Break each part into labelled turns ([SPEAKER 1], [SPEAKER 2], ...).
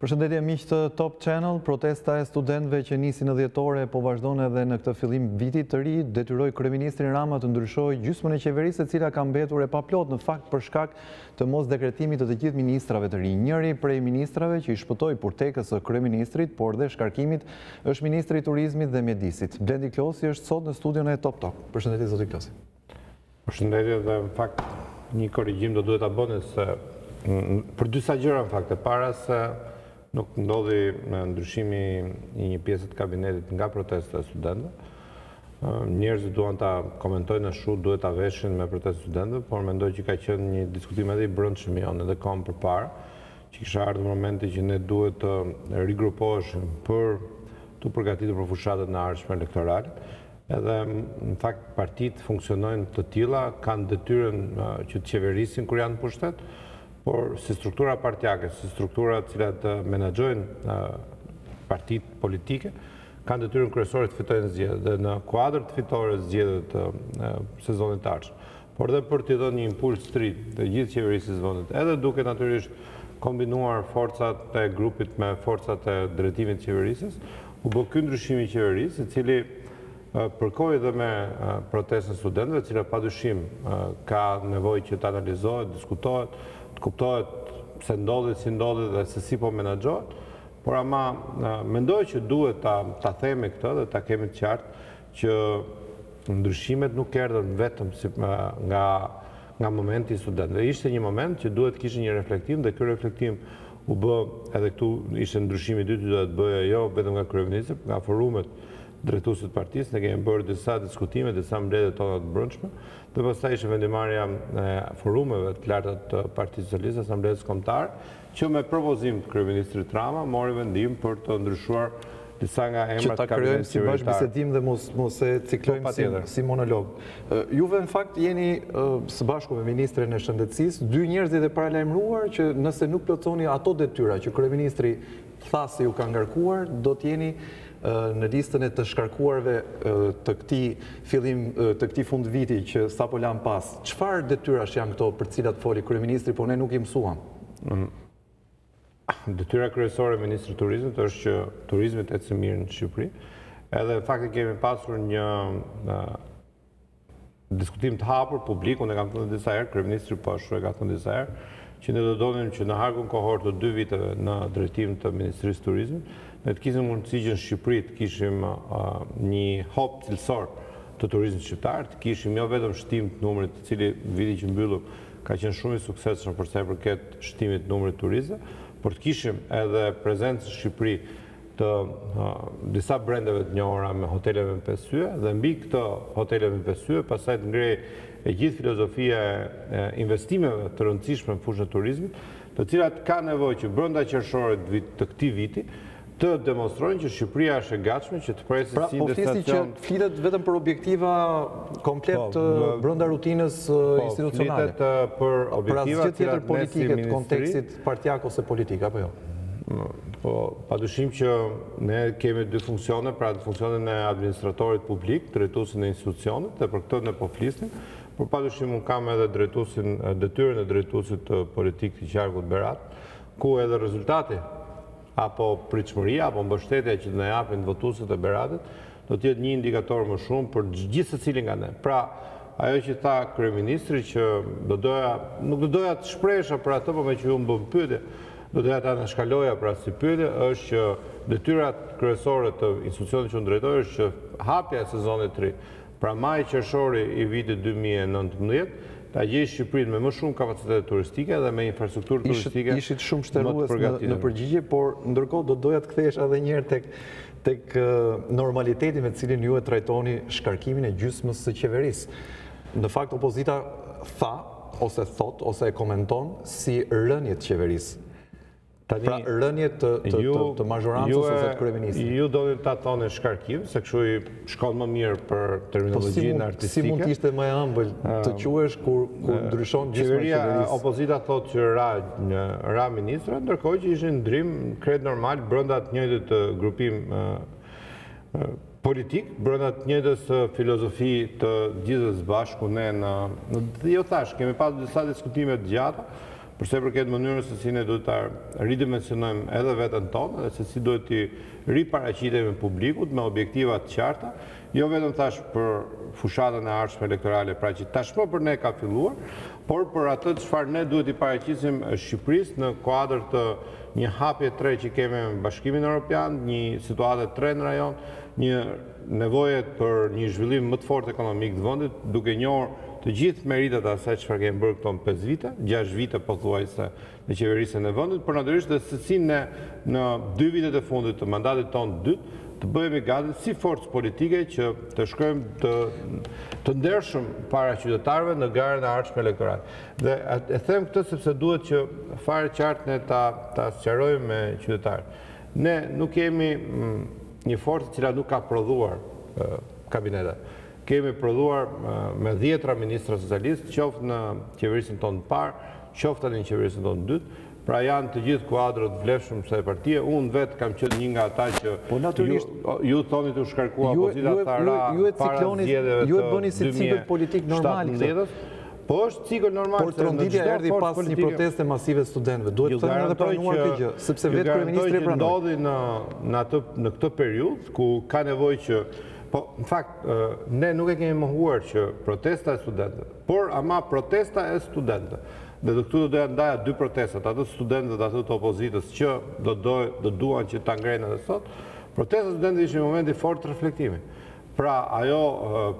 [SPEAKER 1] Përshëndetje miq të Top Channel, protesta e studentëve që nisi në dhjetore po vazhdon edhe në këtë fillim vitit të ri, detyroi kryeministrin Rama të ndryshojë gjysmën e qeverisë, e cila ka mbetur e paplot në fakt për shkak të mos dekretimit të gjithë ministrave të rinj. Njëri prej ministrave që i shpëtoi purtekës së kryeministrit, por dhe shkarkimit, është ministri i turizmit dhe mjedisit. Blendi Klosi është sot në studion e Top Talk. Përshëndetje zoti Klosi.
[SPEAKER 2] Përshëndetje, dhe në fakt një korrigjim do duhet ta bëni se për disa gjëra në fakt, e para se nuk ndodhi ndryshimi i një pjesë të kabinetit nga protesta e studentëve. Njerëzit duan ta komentojnë ashtu, duhet ta veshin me protestë e studentëve, por mendoj që ka qenë një diskutim edhe i brendshëm jonë, edhe kom përpara, që kisha ardhur momenti që ne duhet të rigrupoheshim për të përgatitur për fushatët në ardhshme elektorale. Edhe në fakt partitë funksionojnë të tilla, kanë detyrën që të qeverisin kur janë në pushtet, por si struktura partijake, si struktura cilat menaxhojnë partitë politike, kanë detyrën kryesore të fitojnë zgjedhjet dhe në kuadër të fitore zgjedhjet të sezonit të ardhshëm. Por dhe për t'i dhënë një impuls të ri të gjithë qeverisë së vendit, edhe duke natyrisht kombinuar forcat e grupit me forcat e drejtimit të qeverisës, u bë ky ndryshim i qeverisë, i cili përkoi edhe me protestën e studentëve, e cila padyshim ka nevojë që të analizohet, diskutohet, të kuptohet se ndodhet, si ndodhet dhe se si po menaxhohet, por ama mendoj që duhet ta themi këtë dhe ta kemi të qartë që ndryshimet nuk erdhën vetëm nga momenti i studentëve. Ishte një moment që duhet kishte një reflektim dhe ky reflektim u bë edhe këtu ishte ndryshimi i dytë që duhet bëjë jo vetëm nga kryeministri, nga forumet drejtuesit të partisë, ne kemi bërë disa diskutime, disa mbledhje tona të brendshme, dhe pastaj ishte vendimarrja e forumeve të larta të Partisë Socialiste, Asamblesë Kombëtare, që me propozim të kryeministrit Rama mori vendim për të ndryshuar disa nga emrat
[SPEAKER 1] të kabinetit qeveritar. Që ta krijojmë si bashkëbisedim dhe mos e ciklojmë si monolog. Juve në fakt jeni së bashku me ministrin e Shëndetësisë, dy njerëz të paralajmëruar që nëse nuk plotësoni ato detyra që kryeministri tha se ju ka ngarkuar, do të jeni në listën e të shkarkuarve të këtij fund viti që sapo lan pas. Çfarë detyrash janë këto për të cilat foli kryeministri, por ne nuk i mësuam?
[SPEAKER 2] Detyra kryesore e ministrit të turizmit është që turizmi të ecë mirë në Shqipëri. Edhe në fakt kemi pasur një diskutim të hapur publik, unë e kam thënë disa herë, kryeministri po ashtu e ka thënë disa herë, që ne do donim që në harkun kohor të 2 viteve në drejtim të Ministrisë të Turizmit, ne të kishim mundësi që në Shqipëri të kishim një hop cilësor të turizmit shqiptar, të kishim jo vetëm shtim të numrit, të cili viti që mbyllur ka qenë shumë i suksesshëm për sa i përket shtimit të numrit turistëve, por të kishim edhe prezencë në Shqipëri të disa brendeve të njohura me hoteleve me 5 yje, dhe mbi këto hoteleve me 5 yje pastaj të ngrej e gjithë filozofia e investimeve të rëndësishme në fushën e turizmit, të cilat ka nevojë që brenda qershorit të këtij viti të demonstrojnë që Shqipëria është e gatshme që të presë si
[SPEAKER 1] destinacion. Pra, po flisni që flitet vetëm për objektiva komplet brenda rutinës institucionale.
[SPEAKER 2] Flitet për objektiva
[SPEAKER 1] të tjetër politike të kontekstit partijak ose politik, apo jo?
[SPEAKER 2] Po, padyshim që ne kemi dy funksione, pra funksionin e administratorit publik, drejtuesin e institucionit, dhe për këtë ne po flisnim, por padyshim unë kam edhe detyrën e drejtuesit politik të qarkut Berat, ku edhe rezultati apo pritshmëria apo mbështetja që na japin votuesit e Beratit do të jetë një indikator më shumë për gjithë secilin nga ne. Pra, ajo që tha kryeministri që nuk do doja të shpresha për atë, por me që ju më bën pyetje, do doja ta anashkaloja pra si pyetje, është që detyrat kryesore të institucionit që unë drejtoj është që hapja e sezonit të ri, pra maj qershori i vitit 2019, ta gjej Shqipërinë me më shumë kapacitet turistike dhe me infrastrukturë turistike.
[SPEAKER 1] Ishit shumë shtërrues në përgjigje, por ndërkohë do doja të kthehesh edhe një herë tek normaliteti me cilin ju e trajtoni shkarkimin e gjysmës së qeverisë. Në fakt opozita tha, ose thot, ose e komenton si rënje të qeverisë. Pra rënje të mazhorancës ose të kryeministrit.
[SPEAKER 2] Ju do ta thoni shkarkim, se kështu i shkon më mirë për terminologjinë artistike.
[SPEAKER 1] Si mund të ishte më e ëmbël të quhesh kur ndryshon gjysma e qeverisë?
[SPEAKER 2] Opozita thotë që ra ministra, ndërkohë që ishin ndrim krejt normal brenda të njëjtit grupim politik, brenda të njëjtës filozofi të gjithës bashku ne jo thash, kemi pasur disa diskutime të gjata, përse përket mënyrës se si ne duhet ta ridimensionojmë edhe veten tonë, dhe se si duhet t'i riparaqitemi publikut me objektiva të qarta, jo vetëm thash për fushatën e ardhshme elektorale, pra që tashmë për ne ka filluar, por për atë çfarë ne duhet i paraqisim Shqipërisë në kuadër të një hapje tre që kemi me Bashkimin Evropian, një situatë tre në rajon, një nevoje për një zhvillim më të fortë ekonomik të vendit, duke njohur të gjithë meritat e asaj çfarë kemi bërë këto 5 vite, 6 vite pothuajse në qeverisjen e vendit, por natyrisht dhe se si ne në 2 vitet e fundit të mandatit tonë të dytë të bëhemi gati si forcë politike që të shkojmë të ndershëm para qytetarëve në garën e ardhshme elektorale. Dhe e them këtë sepse duhet që fare qartë ne ta sqarojmë me qytetarët. Ne nuk kemi një forcë e cila nuk ka prodhuar kabinetet. Kemi prodhuar me 10 ministra socialistë, qoftë në qeverisjen tonë të parë, qoftë në qeverisjen tonë të dytë. Pra janë të gjithë kuadrët vlefshëm se partia. Unë vetë kam qenë një nga ata që ju thoni të shkarkua opozita të ra para zgjedhjeve
[SPEAKER 1] ju e bëni si cikël politik normal këtë.
[SPEAKER 2] Po është cikël normal.
[SPEAKER 1] Por tronditja erdhi pas një proteste masive studentëve. Duhet të thënë edhe pranuar këtë gjë, sepse vetë kryeministri e pranoi.
[SPEAKER 2] Ju ndodhi në këtë periudhë ku ka nevojë që po, në fakt, ne nuk e kemi mohuar që protesta e studentëve, por ama protesta e studentëve. Dhe këtu do doja ndaja 2 protestat, atë të studentëve dhe atë të opozitës që do duan që ta ngrenë edhe sot. Protesta e studentëve ishte një moment i fortë reflektimi. Pra ajo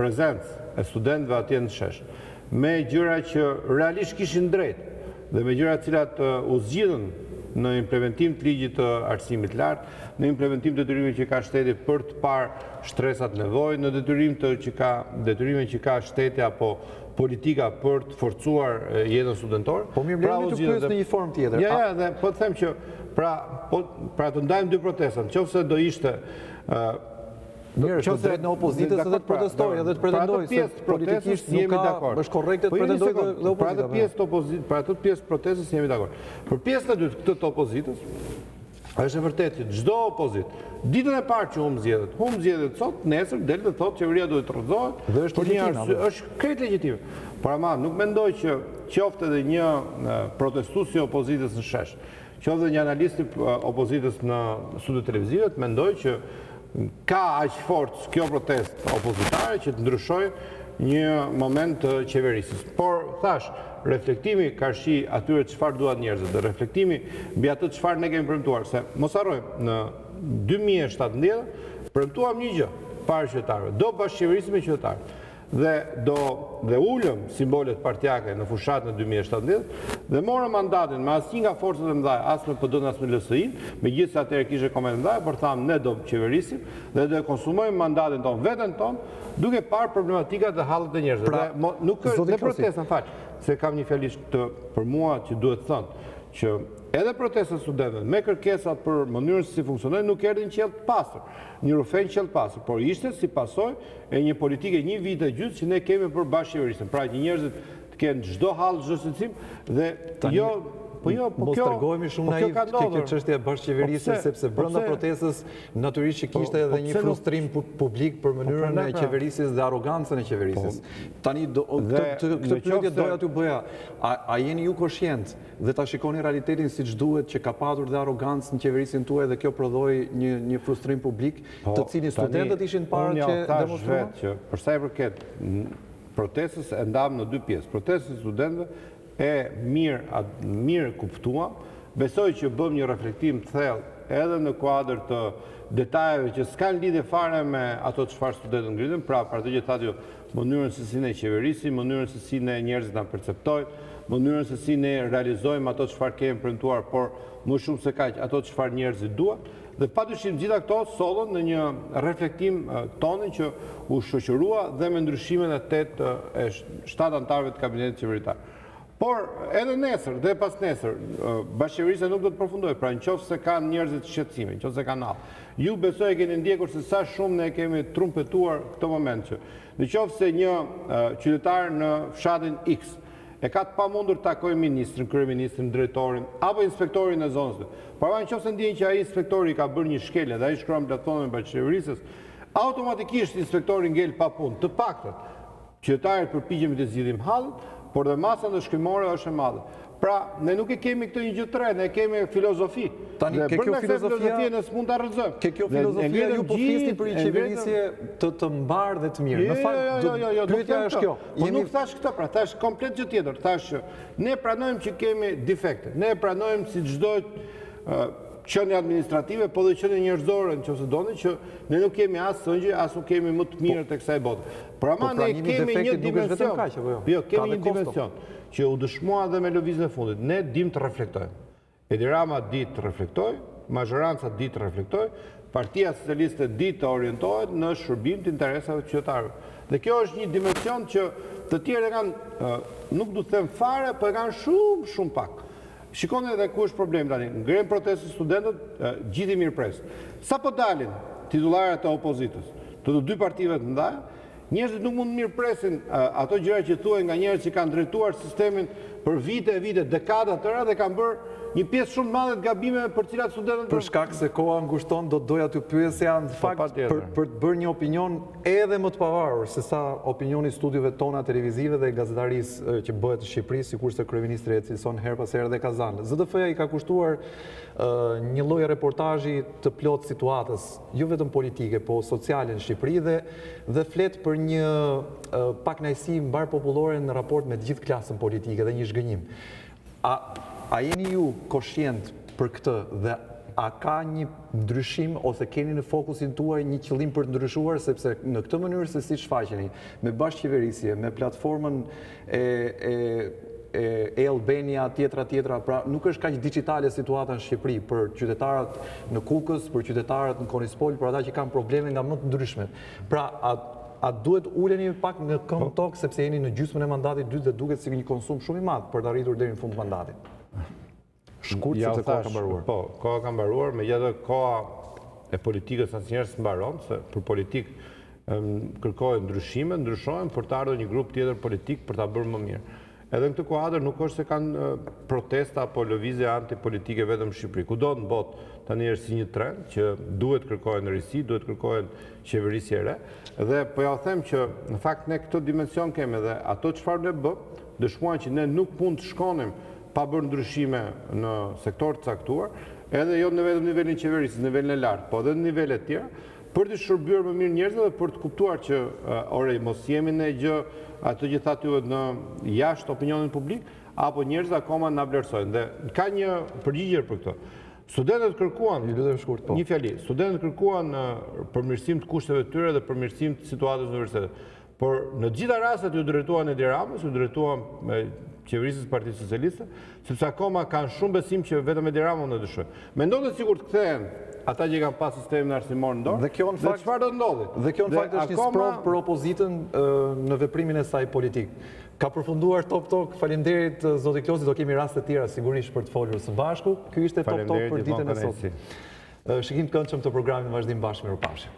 [SPEAKER 2] prezencë e studentëve atje në shesh, me gjëra që realisht kishin drejt, dhe me gjëra cilat u zgjidhen në implementim të ligjit të arsimit lartë, në implementim të detyrimit që ka shteti për të parë shtresat nevojë, në detyrime që ka shteti apo politika për të forcuar jetën studentore.
[SPEAKER 1] Po mirë vlerë të pyes në një formë tjetër.
[SPEAKER 2] Ja, dhe po të them që pra të ndajmë 2 protesta, nëse do ishte
[SPEAKER 1] mirë, është drejt në opozitës edhe të protestojë, edhe të pretendojë se politikisht nuk ka, është korrekte të pretendojë dhe opozita.
[SPEAKER 2] Për atë pjesë protestës jemi dakord. Për pjesën e dytë këtë të opozitës, është e vërtetë që çdo opozitë, ditën e parë që humbë zgjedhjet sot, nesër del dhe thotë qeveria duhet të rrëzohet,
[SPEAKER 1] dhe është legjitime.
[SPEAKER 2] Është krejt legjitime. Por ama nuk mendoj që qoftë edhe një protestues i opozitës në shesh, qoftë edhe një analist i opozitës në studio televizive, mendoj që ka aq forcë kjo protestë opozitare që të ndryshojë një moment të qeverisjes. Por thash, reflektimi ka shi atyre çfarë duan njerëzit, dhe reflektimi mbi atë çfarë ne kemi premtuar, se mos harrojmë në 2017 premtuam një gjë para qytetarëve, do bashkëqeverisim me qytetarët. Dhe ulëm simbolet partijake në fushatën e 2017 dhe morëm mandatin me asnjë nga forcat e mëdha, as me PD-n as me LSI-n, megjithëse atëherë kishte komente mëdha, por thamë ne do qeverisim dhe do konsumojmë mandatin ton, veten ton, duke parë problematikat dhe hallet e njerëzve.
[SPEAKER 1] Pra,
[SPEAKER 2] nuk është në protestë, në fakt, se kam një fjalisht për mua që duhet thënë që edhe protestat studentëve me kërkesat për mënyrën se si funksionojnë nuk erdhin qell të pastër, një rufenj qell të pastër, por ishte si pasojë e një politike 1 vit e gjysmë që ne kemi për bashkëqeverisjen. Pra që njerëzit të kenë çdo hall, çdo secim dhe jo
[SPEAKER 1] mos tregojmë shumë naiv kjo çështje e bashkëqeverisjes, sepse brenda protestës natyrisht që kishte edhe një frustrim publik për mënyrën e qeverisjes dhe arrogancën e qeverisjes. Tani këtë pyetje doja t'ju bëja, a jeni ju koshient dhe ta shikoni realitetin siç duhet që ka patur dhe arrogancë në qeverisjen tuaj dhe kjo prodhoi një frustrim publik, të cilin studentët ishin para që demonstruan?
[SPEAKER 2] Që për sa i përket protestës e ndam në 2 pjesë. Protestën e studentëve e mirë kuptuam, besoj që bëm një reflektim të thellë edhe në kuadër të detajeve që s'kan lidhje fare me ato çfarë studentët ngritën, pra për atë që thatë ju, mënyrën se si ne qeverisim, mënyrën se si ne njerëzit na perceptojnë, mënyrën se si ne realizojmë ato çfarë kemi premtuar, por më shumë se kaq ato çfarë njerëzit duan. Dhe padyshim gjitha këto sollën në një reflektim tonë që u shoqërua dhe me ndryshimin e 7 anëtarëve të kabinetit qeveritar. Por edhe nesër dhe pas nesër, bashkëqeverisja nuk do të përfundojë, pra nëse kanë njerëzit shqetësime, nëse kanë hall. Ju besoj e keni ndjekur se sa shumë ne kemi trumpetuar këtë moment që nëse një qytetar në fshatin X e ka të pamundur të takojë ministrin, kryeministrin, drejtorin apo inspektorin e zonës. Por nëse ndjen që ai inspektori ka bërë një shkelje dhe ai shkruan plafonën e bashkëqeverisjes, automatikisht inspektori ngel pa punë. Të paktën qytetarët përpiqemi të zgjidhim hallin, por dhe masa ndëshkimore është e madhe. Pra, ne nuk e kemi këtë një gjë tre, ne kemi filozofi.
[SPEAKER 1] Tani, ke kjo filozofia
[SPEAKER 2] ne s'mund ta rrëzojmë.
[SPEAKER 1] Ke kjo filozofia ju po flisni për një qeverisje të mbarë dhe të mirë. Në fakt, pyetja është kjo.
[SPEAKER 2] Po nuk thash këtë, pra, thash komplet gjë tjetër. Thash që ne pranojmë që kemi defekte. Ne pranojmë si çdo qenie administrative, po dhe qenie njerëzore, nëse doni, që ne nuk kemi as sëngje, as nuk kemi më të mirë tek kësaj bote. Pra ne kemi një dimension. Jo, kemi një dimension që u dëshmua dhe me lëvizjen e fundit. Ne dim të reflektojmë. Edi Rama di të reflektoj, mazhoranca di të reflektoj, Partia Socialiste di të orientohet në shërbim të interesave të qytetarëve. Dhe kjo është një dimension që të tjerë kanë, nuk du të them fare, por kanë shumë pak. Shikoni edhe ku është problemi tani. Ngren protestë studentët, gjithë i mirëpresë. Sa po dalin titullarët e opozitës të dy partive të ndaja, njerëzit nuk mund të mirëpresin ato gjëra që thuhen nga njerëz që kanë drejtuar sistemin për vite e vite, dekada të tëra dhe kanë bërë një pjesë shumë madhe të gabimeve për cilat studentët...
[SPEAKER 1] Për shkak se koha ngushton, do doja të pyesja në fakt për të bërë një opinion edhe më të pavarur se sa opinioni studiove tona televizive dhe gazetarisë që bëhet në Shqipëri, sikurse kryeministri e cilëson her pas here dhe ka zanë. ZDF-ja i ka kushtuar një lloj reportazhi të plot situatës, jo vetëm politike, po sociale në Shqipëri dhe flet për një pakënaqësi mbar popullore në raport me të gjithë klasën politike dhe një zhgënjim. A jeni ju koshient për këtë dhe a ka një ndryshim ose keni në fokusin tuaj një qëllim për të ndryshuar, sepse në këtë mënyrë se si shfaqeni, me bashkëqeverisje, me platformën e Albania, tjetra, pra nuk është kaq digjitale situata në Shqipëri për qytetarët në Kukës, për qytetarët në Konispol, për ata që kanë probleme nga më të ndryshmet. Pra, a duhet uleni pak në këmbë tokë sepse jeni në gjysmën e mandatit dytë dhe duket si një konsum shumë i madh për të arritur deri në fund të mandatit? Shkurt sepse koha ka mbaruar.
[SPEAKER 2] Po, koha ka mbaruar, megjithatë koha e politikës asnjëherë s'mbaron, se për politikë kërkohen ndryshime, ndryshojnë për të ardhur një grup tjetër politik për ta bërë më mirë. Edhe në këtë kuadër nuk është se kanë protesta apo lëvizje antipolitike vetëm në Shqipëri. Kudo në botë tani është si një trend që duhet kërkohen risi, duhet kërkohen qeverisje e re. Dhe po ja them që në fakt ne këtë dimension kemi dhe ato çfarë ne bëm, dëshmuan që ne nuk mund të shkonim pa bërë ndryshime në sektor të caktuar, edhe jo në vetëm nivelin qeverisë, në nivelin e lartë, po edhe në nivelet tjera, për të shërbyer më mirë njerëzve dhe për të kuptuar që mos jemi në gjë ato që thatë juve në jashtë opinionin publik, apo njerëzit akoma na vlerësojnë. Dhe ka një përgjigje për këtë. Studentët kërkuan, një fjali, studentët kërkuan përmirësim të kushteve të tyre dhe përmirësim të situatës në universitetet. Por në gjitha rastet ju drejtuan Edi Ramës, ju drejtuan qeverisës Partisë Socialiste, sepse akoma kanë shumë besim që vetëm Edi Rama në dëshojnë. Mendojnë sikur të kthehen ata që kanë pas sistemin arsimor në dorë, dhe çfarë do të ndodhi?
[SPEAKER 1] Dhe kjo në fakt është një sprov për opozitën në veprimin e saj politik. Ka përfunduar Top Talk. Faleminderit zoti Klosi, do kemi raste të tjera sigurisht për të folur së bashku. Ky ishte Top Talk për ditën e sotme. Shikim të këndshëm të programit në vazhdim bashkë, mirupafshim.